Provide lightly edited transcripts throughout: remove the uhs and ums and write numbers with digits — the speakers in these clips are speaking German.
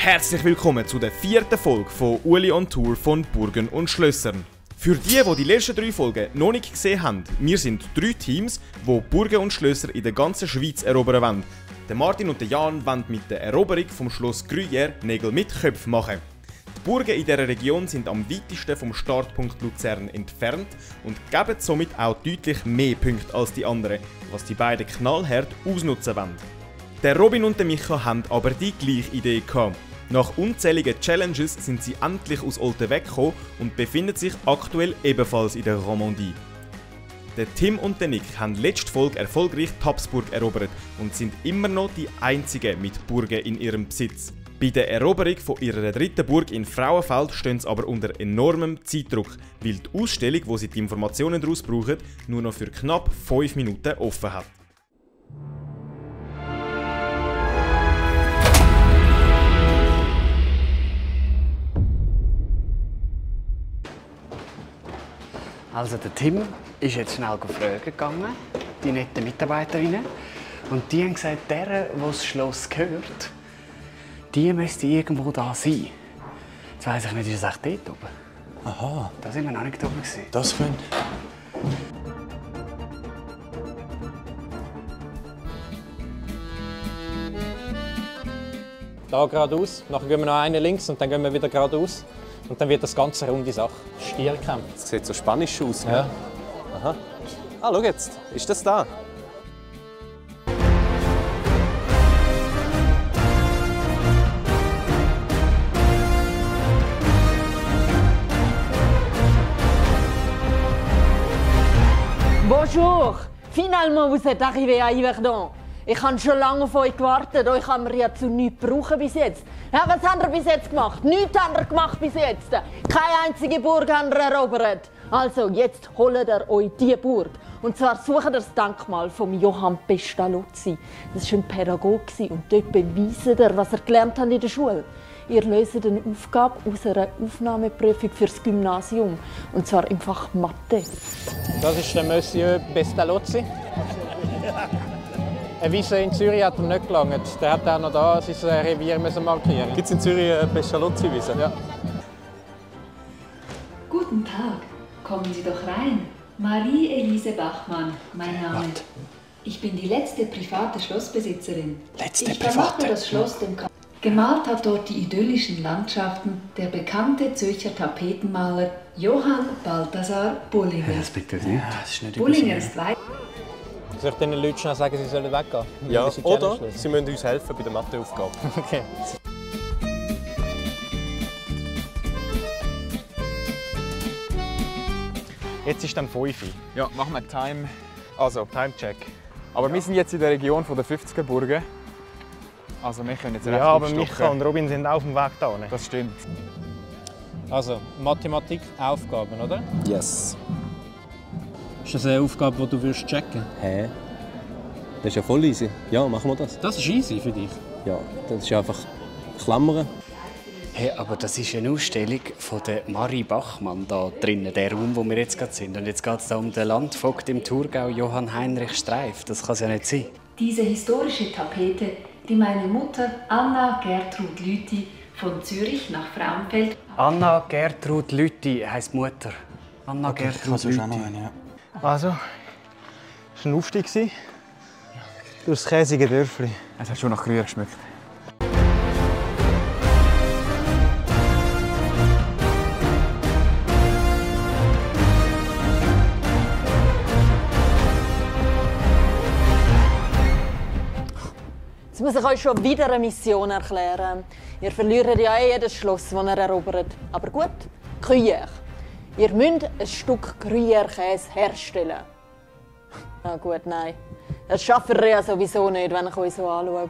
Herzlich willkommen zu der 4. Folge von Uli on Tour von Burgen und Schlössern. Für die letzten 3 Folgen noch nicht gesehen haben, wir sind 3 Teams, die Burgen und Schlösser in der ganzen Schweiz erobern wollen. Der Martin und der Jan wollen mit der Eroberung vom Schloss Gruyère Nägel mit Köpfen machen. Die Burgen in dieser Region sind am weitesten vom Startpunkt Luzern entfernt und geben somit auch deutlich mehr Punkte als die anderen, was die beiden knallhart ausnutzen wollen. Der Robin und der Micha haben aber die gleiche Idee gehabt. Nach unzähligen Challenges sind sie endlich aus Olten weggekommen und befinden sich aktuell ebenfalls in der Romandie. Der Tim und der Nick haben letzte Folge erfolgreich Tapsburg erobert und sind immer noch die einzigen mit Burgen in ihrem Besitz. Bei der Eroberung von ihrer 3. Burg in Frauenfeld stehen sie aber unter enormem Zeitdruck, weil die Ausstellung, wo sie die Informationen daraus brauchen, nur noch für knapp 5 Minuten offen hat. Also der Tim ist jetzt schnell fragen gegangen, die netten Mitarbeiterinnen. Und die haben gesagt, der das Schloss gehört, die müsste irgendwo da sein. Jetzt weiss ich nicht, ist es echt dort oben? Aha. Da sind wir noch nicht oben. Das könnte... Da geradeaus, nachher gehen wir noch einen links und dann gehen wir wieder geradeaus. Und dann wird das Ganze eine runde Sache. Stierkämpfe. Das sieht so spanisch aus. Ja. Aha. Ah, schau jetzt. Ist das da? Bonjour! Finalement, vous êtes arrivé à Yverdon. Ich habe schon lange auf euch gewartet. Euch haben wir ja zu nichts gebraucht bis jetzt. Ja, was habt ihr bis jetzt gemacht? Nichts habt ihr gemacht bis jetzt. Keine einzige Burg habt ihr erobert. Also, jetzt holt ihr euch diese Burg. Und zwar sucht ihr das Denkmal von Johann Pestalozzi. Das war ein Pädagoge und dort beweist er, was er gelernt hat in der Schule. Ihr löst eine Aufgabe aus einer Aufnahmeprüfung für das Gymnasium. Und zwar im Fach Mathe. Das ist der Monsieur Pestalozzi. Eine Wiese in Zürich hat ihm nicht gelangt. Der hat auch noch da sein Revier markieren. Gibt es in Zürich eine Pestalozzi-Wiese? Ja. Guten Tag, kommen Sie doch rein. Marie-Elise Bachmann, mein Name. Ich bin die letzte private Schlossbesitzerin. Ich vermachte das Schloss dem Gemalt hat dort die idyllischen Landschaften der bekannte Zürcher Tapetenmaler Johann Balthasar Bullinger. Das bitte nicht. Das ist nicht Bullinger ist weit. Soll ich den Leuten schnell sagen, sie sollen weggehen? Ja, oder sie müssen uns helfen bei der Matheaufgabe. Okay. Jetzt ist dann 5 Uhr. Ja, machen wir Time-Check. Aber wir sind jetzt in der Region der 50er Burgen. Also wir können jetzt recht Ja, aber aufstocken. Micha und Robin sind auch auf dem Weg da. Das stimmt. Also, Mathematik, Aufgaben, oder? Yes. Ist das eine Aufgabe, die du checken Hä? Das ist ja voll easy. Ja, machen wir das. Das ist easy für dich. Ja, das ist einfach Klammern. Hey, aber das ist eine Ausstellung von der Marie Bachmann da drinnen, der Raum, wo wir jetzt gerade sind. Und jetzt geht es um den Landvogt im Thurgau, Johann Heinrich Streif. Das kann es ja nicht sein. Diese historische Tapete, die meine Mutter Anna Gertrud Lüthi von Zürich nach Frauenfeld. Anna Gertrud Lüthi heisst Mutter. Anna Gertrud Lüthi. Also, es war ein Aufstieg durch das käsige Dörfli. Es hat schon nach Gruyère geschmeckt. Jetzt muss ich euch schon wieder eine Mission erklären. Ihr verliert ja jedes Schloss, das ihr erobert. Aber gut, Gruyère. Ihr müsst ein Stück Gruyère-Käse herstellen. Na gut, nein. Das schafft ihr ja sowieso nicht, wenn ich euch so anschaue.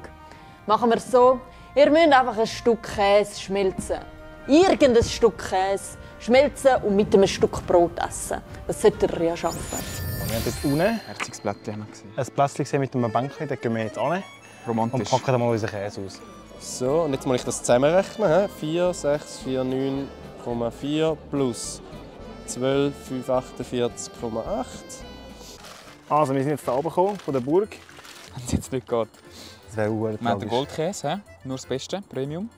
Machen wir es so, ihr müsst einfach ein Stück Käse schmelzen. Irgendein Stück Käse schmelzen und mit einem Stück Brot essen. Das solltet ihr ja schaffen. Wir haben dort unten Herziges Blättchen haben wir gesehen. ein Plätzchen gesehen mit einem Bänkchen. Da gehen wir jetzt hin und Romantisch. packen da mal unseren Käse aus. So, und jetzt muss ich das zusammenrechnen. 4, 6, 4, 9,4 plus 12, 5, 48,8. Also, wir sind jetzt hier oben gekommen, von der Burg. Wenn es jetzt nicht geht. Das wäre Wir haben den Goldkäse, nur das Beste, Premium.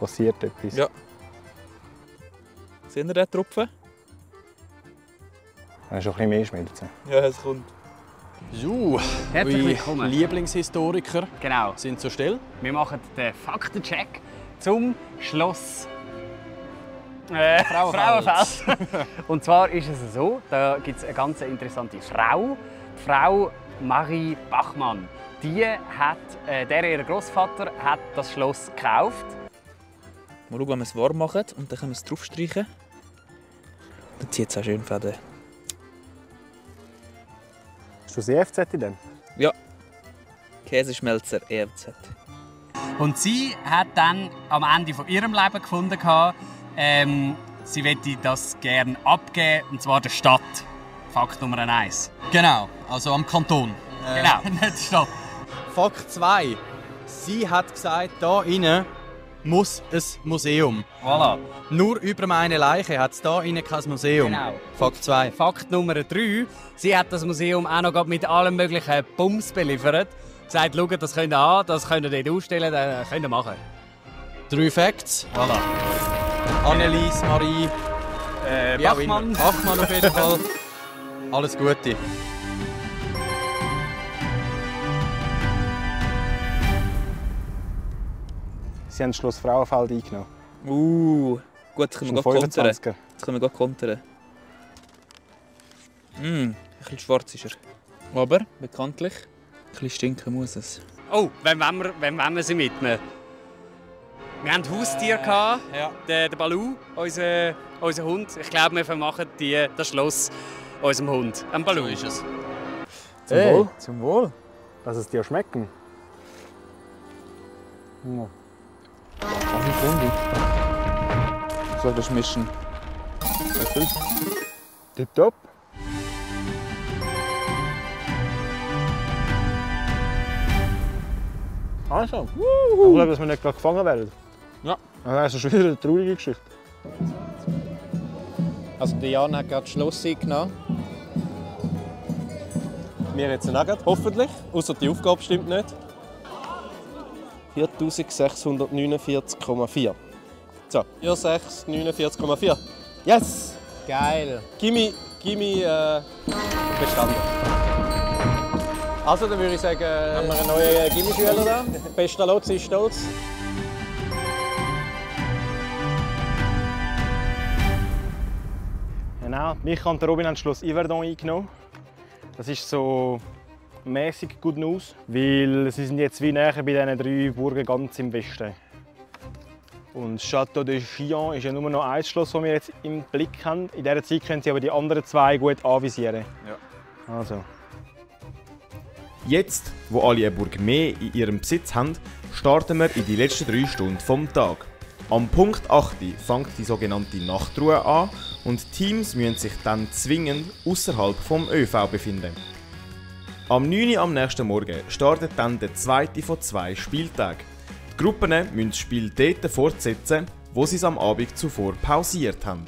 passiert etwas. Ja. Seht ihr den Tropfen? Das ist schon ein bisschen mehr Schmelzen. Ja, es kommt. So, Herzlich eure willkommen. Lieblingshistoriker Genau. sind zur Stelle. Wir machen den Faktencheck zum Schloss Frauenfeld. Und zwar ist es so, da gibt es eine ganz interessante Frau, die Frau Marie Bachmann. Die hat, ihr Großvater hat das Schloss gekauft. Mal schauen, wenn wir es warm machen und dann können wir es draufstreichen. Dann zieht es auch schön Fäden. Hast du das EFZ in dem? Ja. Käseschmelzer EFZ. Und sie hat dann am Ende von ihrem Leben gefunden, sie möchte das gerne abgeben, und zwar der Stadt. Fakt Nummer 1. Genau, also am Kanton. Genau, nicht der Stadt. Fakt 2. Sie hat gesagt, da innen muss ein Museum. Voilà. Nur über meine Leiche hat es da innen kein Museum. Genau. Fakt 2. Fakt Nummer 3. Sie hat das Museum auch noch mit allem möglichen Bums beliefert. Gesagt, schaut, das könnt ihr an, das könnt ihr dort ausstellen, das könnt ihr machen. 3 Facts. Voilà. Annelies, Marie, wie auch immer. Bachmann. Bachmann auf jeden Fall. Alles Gute. Sie haben das Schloss Frauenfeld eingenommen. Gut, jetzt können wir Schon gleich kontern. 25er. Jetzt können wir gleich kontern. Ein bisschen schwarz ist er. Aber bekanntlich, ein bisschen stinken muss es. Oh, wenn wollen wir sie mitnehmen? Wir hatten Haustier, Ja. den Baloo, unser Hund. Ich glaube, wir vermachen das Schloss unserem Hund, dem Baloo. So ist es. Zum Wohl. Zum Wohl. Dass es dir schmecken. Ja. Ach, wie fundig. So das mischen. Tipptopp. Also. Ich glaube, dass wir nicht gerade gefangen werden. Ja. Das ist schon wieder eine traurige Geschichte. Also Jan hat gerade das Schloss eingenommen. Wir jetzt auch gerade, hoffentlich. Außer die Aufgabe stimmt nicht. 4649,4. So, 4649,4. Yes! Geil. Gimme bestanden. Also, dann würde ich sagen... Haben wir einen neuen Gimmischüler da? Pestalozzi ist stolz. Genau. Micha und Robin haben das Schloss Yverdon eingenommen. Das ist so mäßig Good News, weil sie sind jetzt wie näher bei diesen 3 Burgen ganz im Westen. Und Château de Chillon ist ja nur noch ein Schloss, das wir jetzt im Blick haben. In dieser Zeit können sie aber die anderen 2 gut anvisieren. Ja. Also. Jetzt, wo alle eine Burg mehr in ihrem Besitz haben, starten wir in die letzten 3 Stunden vom Tag. Am Punkt 8 fängt die sogenannte Nachtruhe an und Teams müssen sich dann zwingend außerhalb vom ÖV befinden. Am 9 Uhr am nächsten Morgen startet dann der zweite von 2 Spieltagen. Die Gruppen müssen das Spiel dort fortsetzen, wo sie es am Abend zuvor pausiert haben.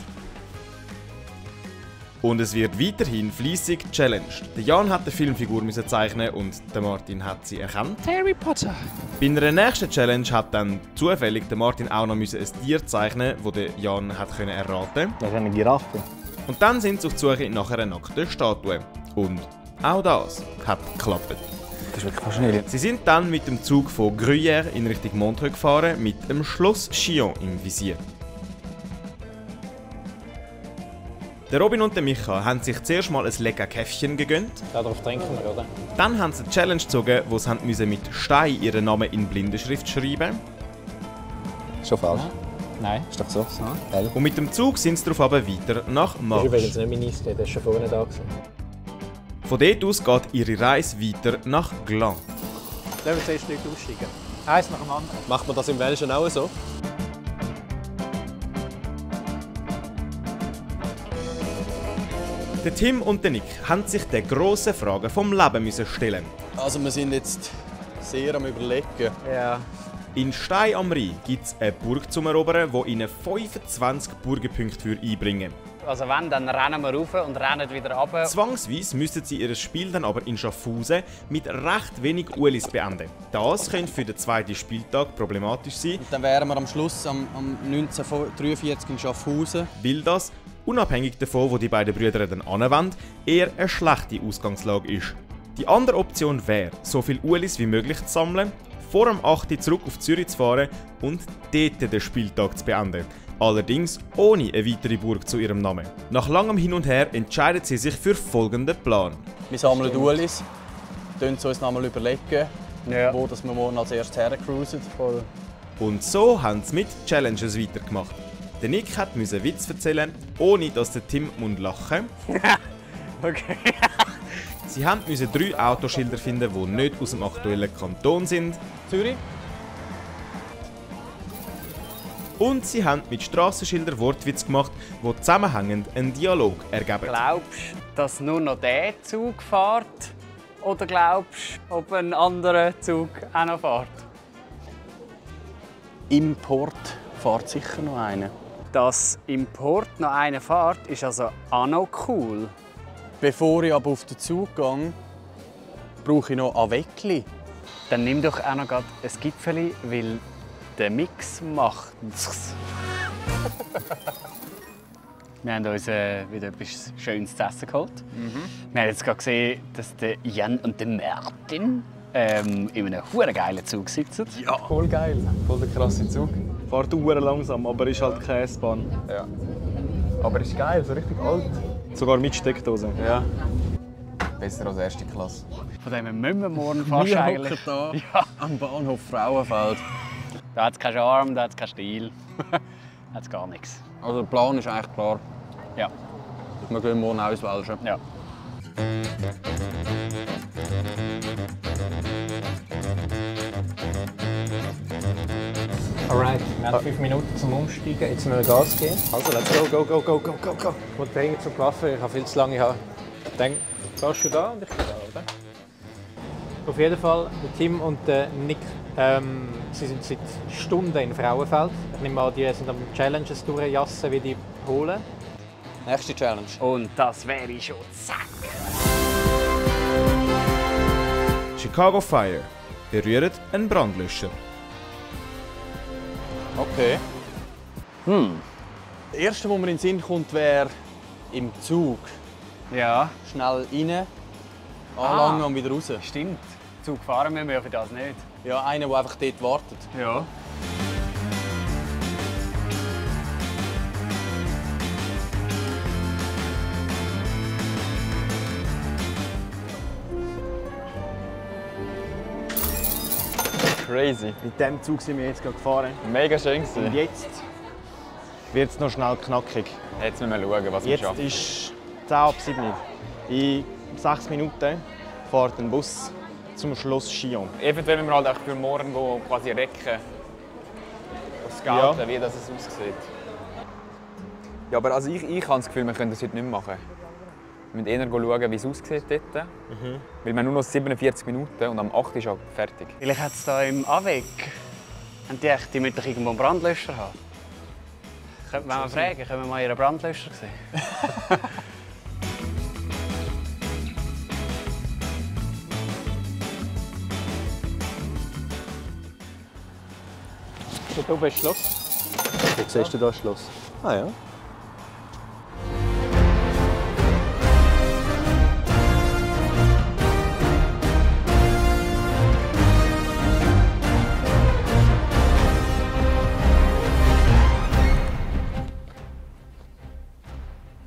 Und es wird weiterhin fleissig challenged. Der Jan hat eine Filmfigur zeichnen und der Martin hat sie erkannt. Harry Potter. Bei einer nächsten Challenge hat dann zufällig der Martin auch noch ein Tier zeichnen, das der Jan hat erraten. Das ist eine Giraffe. Und dann sind sie auf die Suche nach einer nackten Statue. Und auch das hat geklappt. Das ist wirklich faszinierend. Sie sind dann mit dem Zug von Gruyère in Richtung Montreux gefahren, mit dem Schloss Chillon im Visier. Der Robin und der Micha haben sich zuerst mal ein lecker Käffchen gegönnt. Darauf trinken wir, oder? Dann haben sie eine Challenge gezogen, wo sie mit Stein ihren Namen in Blindenschrift schreiben. Schon falsch. Nein. Ist doch so. Und mit dem Zug sind sie darauf weiter nach Das ist Marsch. übrigens nicht mein Eistee, der ist schon vorne da gewesen. Von dort aus geht ihre Reise weiter nach Gland. Lassen wir zuerst nicht aussteigen. Eins nach dem anderen. Macht man das im Welschen auch so? Der Tim und der Nick haben sich die grossen Fragen vom Leben stellen. Also wir sind jetzt sehr am Überlegen. Ja. In Stein am Rhein gibt es eine Burg zum Erobern, die ihnen 25 Burgenpunkte einbringen. Also wenn, dann rennen wir rauf und rennen wieder runter. Zwangsweise müssten sie ihr Spiel dann aber in Schaffhausen mit recht wenig Ulis beenden. Das könnte für den zweiten Spieltag problematisch sein. Und dann wären wir am Schluss am 1943 in Schaffhausen. Weil das, unabhängig davon, wo die beiden Brüder dann hinwollen, eher eine schlechte Ausgangslage ist. Die andere Option wäre, so viele Ulis wie möglich zu sammeln, vor dem 8. Uhr zurück auf Zürich zu fahren und dort den Spieltag zu beenden. Allerdings ohne eine weitere Burg zu ihrem Namen. Nach langem Hin und Her entscheiden sie sich für folgenden Plan. Wir sammeln Ulis, überlegen uns nochmal überlegen, wo dass wir morgen als erstes hercruisen. Und so haben sie mit Challenges weitergemacht. Der Nick musste einen Witz erzählen, ohne dass der Tim lachen muss. Okay. Sie mussten 3 Autoschilder finden, die nicht aus dem aktuellen Kanton sind. Zürich. Und sie haben mit Strassenschildern Wortwitz gemacht, die zusammenhängend einen Dialog ergeben. Glaubst du, dass nur noch dieser Zug fährt? Oder glaubst du, ob ein anderer Zug auch noch fährt? Import fährt sicher noch einer. Dass Import noch einer fährt, ist also auch noch cool. Bevor ich aber auf den Zug gehe, brauche ich noch Avekli. Dann nimm doch auch noch ein Gipfeli, weil der Mix macht es. Wir haben uns wieder etwas Schönes zu essen geholt. Wir haben jetzt gerade gesehen, dass der Jan und der Martin in einem geilen Zug sitzen. Ja, voll geil. Voll der krasse Zug. Fährt langsam, aber ist halt keine S-Bahn. Ja. Aber ist geil, so richtig alt. Sogar mit Steckdose. Ja. Besser als erste Klasse. Von dem müssen wir morgen fast eigentlich. Da am Bahnhof Frauenfeld. Da hat es keinen Charme, da hat es keinen Stil. Da hat es gar nichts. Also der Plan ist eigentlich klar. Ja. Wir gehen morgen auswählen. Ja. Alright, wir haben 5 Minuten zum Umsteigen. Jetzt müssen wir Gas geben. Also, let's go. Ich muss dringend zum Kaffee, ich habe viel zu lange Haare. Dann gehst du da und ich gehe da, oder? Auf jeden Fall, der Tim und der Nick, sie sind seit Stunden in Frauenfeld. Ich nehme an, die sind am Challenges durchjassen, wie die holen. Nächste Challenge. Und das wäre schon zack. Chicago Fire berührt einen Brandlöscher. Okay. Der erste, der mir in den Sinn kommt, wäre im Zug. Ja. Schnell rein, anlangen und wieder raus. Stimmt. Zug fahren müssen wir ja für das nicht. Ja, einer, der einfach dort wartet. Ja. Crazy. Mit diesem Zug sind wir jetzt gerade gefahren. Mega schön. Und jetzt wird es noch schnell knackig. Jetzt müssen wir schauen, was wir Jetzt schaffen. ist 10 ab 7. In 6 Minuten fährt ein Bus zum Schloss Chillon. Eventuell müssen wir halt auch für morgen quasi recken. Scouten, wie das aussieht. Ja, aber also ich habe das Gefühl, wir können das heute nicht mehr machen. Wir müssen eher schauen, wie es aussieht dort. Weil wir haben nur noch 47 Minuten und am 8 ist auch fertig. Vielleicht hat es hier im Avec. Haben die echt, die müssen doch irgendwo einen Brandlöscher haben? Könnte man mal fragen, können wir mal ihren Brandlöscher sehen? Dort oben ist das Schloss. Wo siehst du da das Schloss? Ah ja.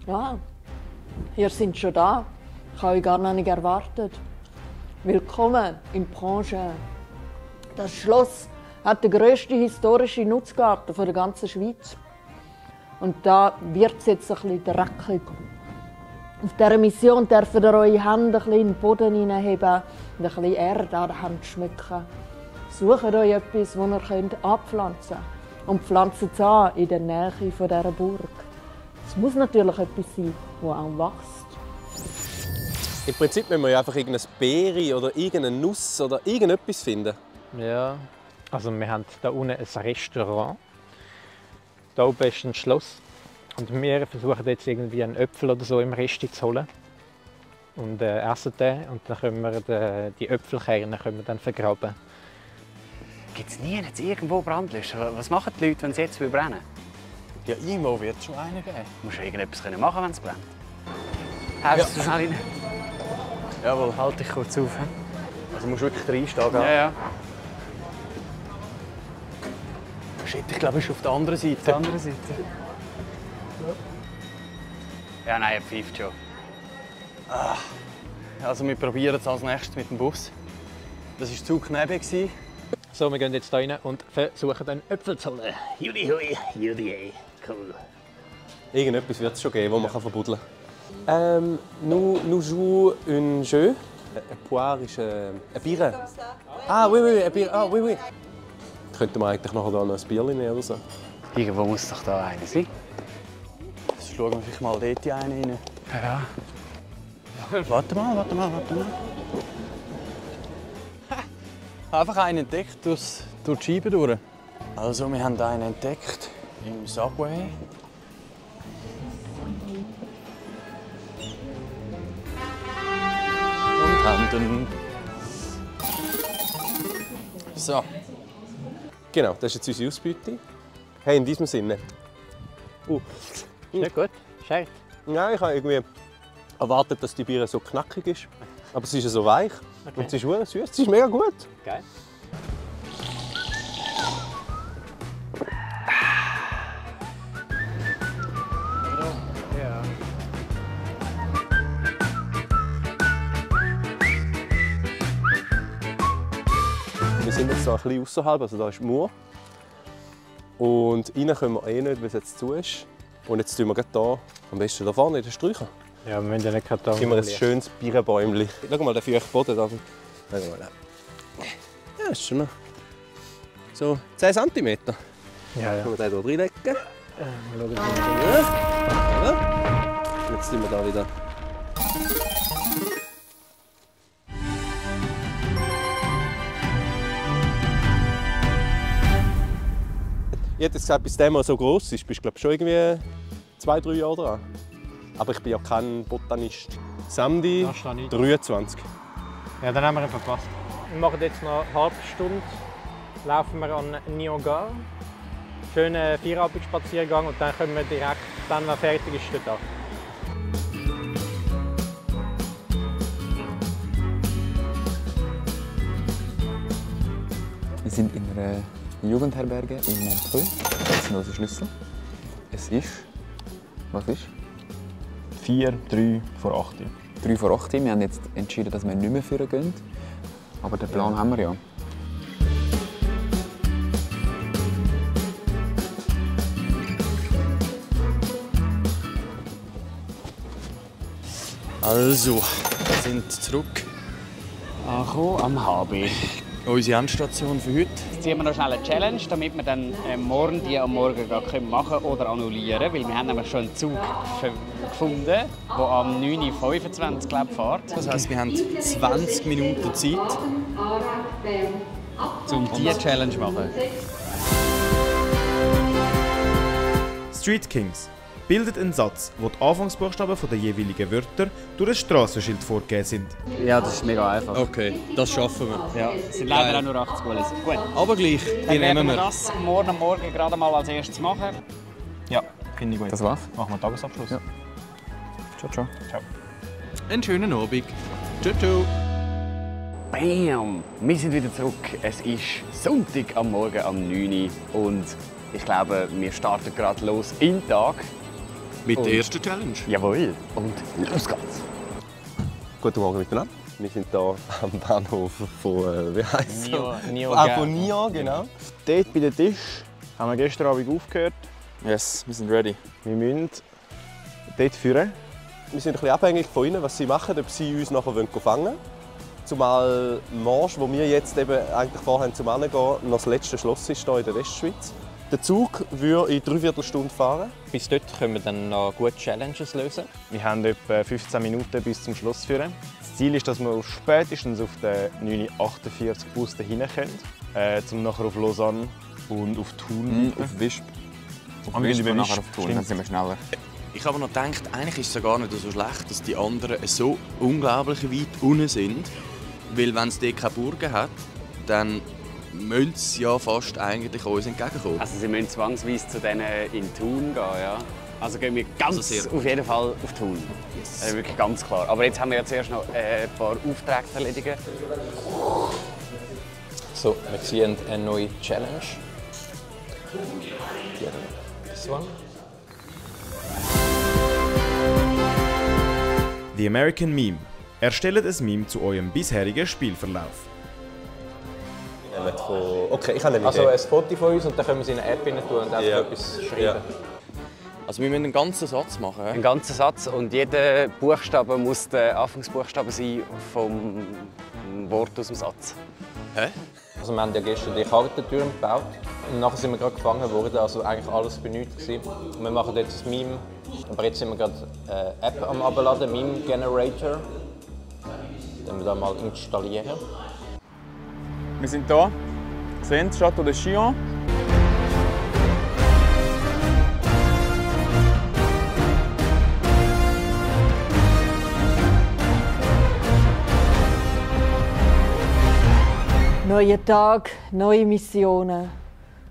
Ja, ihr seid schon da. Ich habe euch gar noch nicht erwartet. Willkommen in Branche. Das Schloss hat den grössten historischen Nutzgarten der ganzen Schweiz. Und da wird es jetzt ein bisschen dreckig. Auf dieser Mission dürft ihr eure Hände ein bisschen in den Boden hineinheben und ein bisschen Erde an der Hand schmücken. Sucht euch etwas, das ihr anpflanzen könnt. Und pflanzt es an in der Nähe dieser Burg. Es muss natürlich etwas sein, das auch wächst. Im Prinzip müssen wir ja einfach irgendeine Beere oder irgendeine Nuss oder irgendetwas finden. Ja, also wir haben hier unten ein Restaurant. Da oben ist ein Schloss. Und wir versuchen jetzt irgendwie einen Äpfel oder so im Rest zu holen. Und essen den. Und dann können wir die Äpfelkerne dann vergraben. Gibt es nie jetzt irgendwo Brandlöscher? Was machen die Leute, wenn sie jetzt brennen? Ja, irgendwo wird es schon einen geben. Du musst ja irgendetwas machen, wenn es brennt. Helfst du schnell rein? Jawohl. Halt dich kurz auf. Also musst du wirklich reinstehen. Ja, ja. Shit, ich glaube, es ist auf der anderen Seite. Auf der anderen Seite. Ja, nein, er pfeift schon. Also wir probieren es als nächstes mit dem Bus. Das war zu knapp. So, wir gehen jetzt hier rein und versuchen einen Äpfel zu holen. Judi hui, Judi, cool. Irgendetwas wird es schon geben, das man verbuddeln kann. Nous jouons un jeu. Ein Poire ist eine Biere. Ah, oui, oui, eine Biere. Ah, oui, oui. Könnte man eigentlich nachher noch ein Bierchen nehmen oder so? Irgendwo muss doch da einer sein. Jetzt schauen wir vielleicht mal dort einen rein. Ja. Warte mal. Einfach einen entdeckt durch die Scheibe durch. Also, wir haben einen entdeckt im Subway. Und haben den. So. Genau, das ist jetzt unsere Ausbeute. Hey, in diesem Sinne. Ist nicht gut? Scheiße. Nein, ich habe irgendwie erwartet, dass die Biere so knackig ist. Aber sie ist ja so weich. Okay. Und sie ist wirklich süß. Sie ist mega gut. Geil. Ja. Wir sind jetzt so ein bisschen außerhalb, also da ist die Mauer. Und rein können wir eh nicht, weil es jetzt zu ist. Und jetzt tun wir gerade hier, am besten da vorne in den Sträuchern. Ja, wir müssen ja nicht Karton. Immer ein schönes Birnenbäumchen. Schau mal, der feuchte Boden da. Schau mal. Ja, ist schon noch so 10 cm. Ja, ja. Können wir den hier reinlegen? Mal schauen, Ja. Jetzt sind wir da wieder. Ich hätte gesagt, bis der mal so gross ist, bist du schon irgendwie 2-3 Jahre dran. Aber ich bin ja kein Botanist. Sandy, 23. Ja, dann haben wir ihn verpasst. Wir machen jetzt noch eine halbe Stunde. Laufen wir an Niagara. Schönen Feierabendspaziergang und dann können wir direkt, wenn er fertig ist, dort an. Wir sind in einer Jugendherberge in Montreux. Das ist unser Schlüssel. Es ist. Was ist? 3 vor 8. 3 vor 8. Wir haben jetzt entschieden, dass wir nicht mehr führen gehen. Aber den Plan haben wir ja. Also, wir sind zurück. Angekommen am HB. Unsere Endstation für heute. Jetzt ziehen wir noch schnell eine Challenge, damit wir dann morgen die am Morgen machen oder annullieren. Weil wir haben nämlich schon einen Zug gefunden, der am 9.25 Uhr fährt. Das heisst, wir haben 20 Minuten Zeit, um diese Challenge zu machen. Street Kings bildet einen Satz, wo die Anfangsbuchstaben der jeweiligen Wörter durch ein Strassenschild vorgegeben sind. Ja, das ist mega einfach. Okay, das schaffen wir. Ja, es sind leider auch nur 80 Bullets. Gut. Aber gleich, die nehmen wir. Das morgen am Morgen gerade mal als erstes machen. Ja, finde ich gut. Das war's. Machen wir Tagesabschluss. Ja. Ciao, ciao. Ciao. Einen schönen Abend. Ciao, ciao. Bam! Wir sind wieder zurück. Es ist Sonntag am Morgen um 9 Uhr und ich glaube, wir starten gerade los in den Tag. Mit der ersten Challenge. Jawohl. Und los geht's. Guten Morgen miteinander. Wir sind hier am Bahnhof von, wie heisst es? Niagara. Nia, genau. Dort bei dem Tisch haben wir gestern Abend aufgehört. Yes, wir sind ready. Wir müssen dort führen. Wir sind ein bisschen abhängig von ihnen, was sie machen, ob sie uns nachher fangen wollen. Zumal Marsch, wo wir jetzt eben eigentlich vorhaben zum Hingehen, noch das letzte Schloss ist hier in der Westschweiz. Der Zug würde in 3/4 Stunde fahren. Bis dort können wir dann noch gute Challenges lösen. Wir haben etwa 15 Minuten bis zum Schluss führen. Das Ziel ist, dass wir spätestens auf den 9.48 Bus dahin können, um nachher auf Lausanne und auf Thun Auf Wisp. Und wir gehen nachher auf die Tour, dann sind wir schneller. Ich habe noch gedacht, eigentlich ist es ja gar nicht so schlecht, dass die anderen so unglaublich weit unten sind. Weil wenn es dort keine Burgen hat, dann müssen sie ja fast eigentlich uns entgegenkommen. Also sie müssen zwangsweise zu denen in Thun gehen, ja? Also gehen wir ganz auf jeden Fall auf Thun. Yes. Wirklich ganz klar. Aber jetzt haben wir ja zuerst noch ein paar Aufträge zu erledigen. So, wir sehen eine neue Challenge. This one. The American Meme. Erstellt ein Meme zu eurem bisherigen Spielverlauf. Okay, ich habe eine Idee. Also ein Foto von uns und dann können wir es in eine App rein tun und einfach etwas schreiben. Ja. Also wir müssen einen ganzen Satz machen. Einen ganzen Satz und jeder Buchstabe muss der Anfangsbuchstabe sein vom Wort aus dem Satz. Hä? Also wir haben ja gestern die Kartentürme gebaut und nachher sind wir gerade gefangen worden, also eigentlich alles für nichts gewesen. Und wir machen jetzt ein Meme, aber jetzt sind wir gerade eine App am Abladen, Meme Generator. Den wir da mal installieren. Wir sind hier. Sehen Sie, Château de Chillon. Neuer Tag, neue Missionen.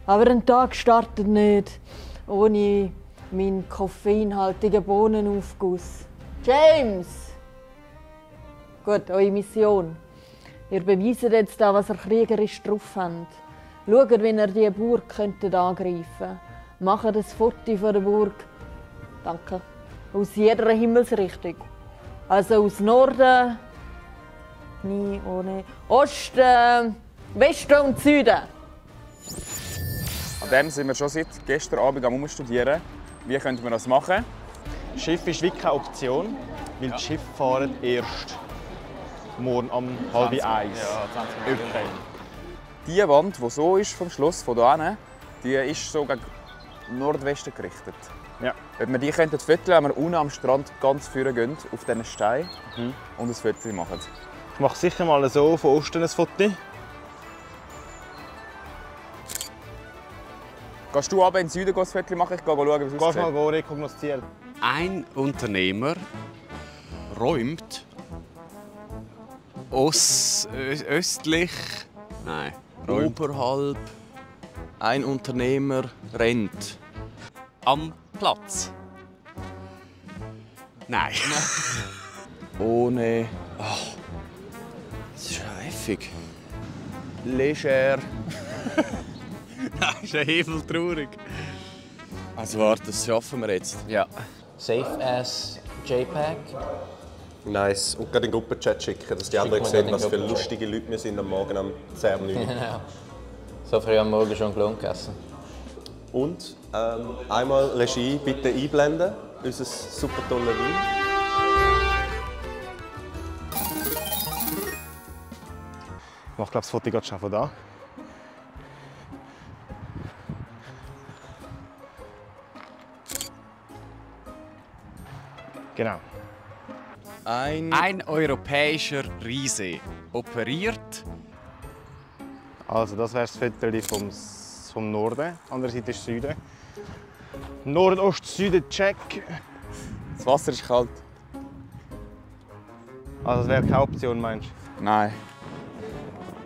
Aber ein Tag startet nicht ohne meinen koffeinhaltigen Bohnenaufguss. James! Gut, eure Mission. Ihr beweist jetzt da, was ihr kriegerisch drauf habt. Schaut, wie ihr diese Burg angreifen könnt. Macht ein Foto von der Burg. Danke. Aus jeder Himmelsrichtung. Also aus Norden, Osten, Westen und Süden. An dem sind wir schon seit gestern Abend am Umstudieren. Wie könnten wir das machen? Schiff ist wirklich keine Option, weil die Schiffe fahren erst morgen um 12:30. Ja, 20 Minuten. Okay. Die Wand, die so ist vom Schloss von hier hin, die ist so gegen Nordwesten gerichtet. Ja. Wenn wir die könnten fotografieren, wenn wir unten am Strand ganz vorne gehen, auf diesen Stein und ein Foto machen. Ich mache sicher mal so von Osten ein Foto. Gehst du runter in den Süden ein Foto machen? Ich gehe schauen, wie es aussieht. Gehst mal rekognoszieren. Ein Unternehmer räumt östlich, nein, oberhalb. Ein Unternehmer rennt am Platz. Nein. Ohne. Oh, das ist häufig. Leger. Das ist ein Hebel traurig. Also warte, das schaffen wir jetzt. Ja. Safe as JPEG. Nice. Und gerade in den Gruppenchat schicken, dass die anderen sehen, was für lustige Leute wir sind am Morgen um 10 Uhr. Genau. So früh am Morgen schon Klon gegessen. Und einmal Regie bitte einblenden, unser super toller Wein. Ich mache das Foto gerade schon von da. Genau. Ein europäischer Riese operiert. Also das wäre das Foto vom Norden, andere Seite ist Süden. Nord, Ost, Süden, check. Das Wasser ist kalt. Also das wäre keine Option, meinst du? Nein.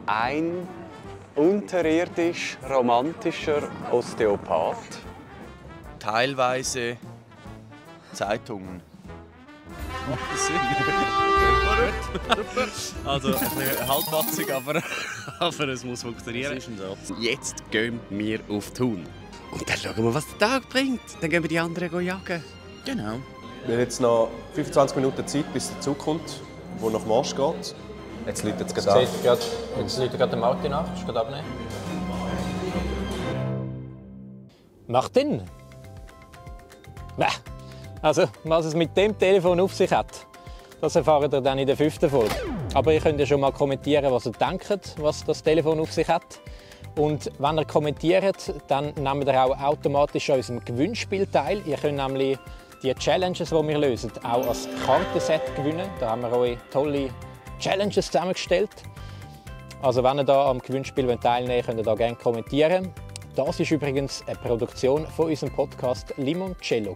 Ein unterirdisch romantischer Osteopath. Teilweise Zeitungen. Macht das Sinn? Also ein bisschen halbwatzig, aber es muss funktionieren. Das ist ein Satz. Jetzt gehen wir auf Thun. Und dann schauen wir, was der Tag bringt. Dann gehen wir die anderen jagen. Genau. Wir haben jetzt noch 25 Minuten Zeit, bis der Zug kommt, der nach Marsch geht. Jetzt läutet es gerade an. Jetzt läutet gerade der Martin nach. Kannst du gerade abnehmen? Martin? Also, was es mit dem Telefon auf sich hat, das erfahrt ihr dann in der 5. Folge. Aber ihr könnt ja schon mal kommentieren, was ihr denkt, was das Telefon auf sich hat. Und wenn ihr kommentiert, dann nehmt ihr auch automatisch an unserem Gewinnspiel teil. Ihr könnt nämlich die Challenges, die wir lösen, auch als Kartenset gewinnen. Da haben wir euch tolle Challenges zusammengestellt. Also wenn ihr da am Gewinnspiel teilnehmen wollt, könnt ihr da gerne kommentieren. Das war übrigens eine Produktion von unserem Podcast Limoncello.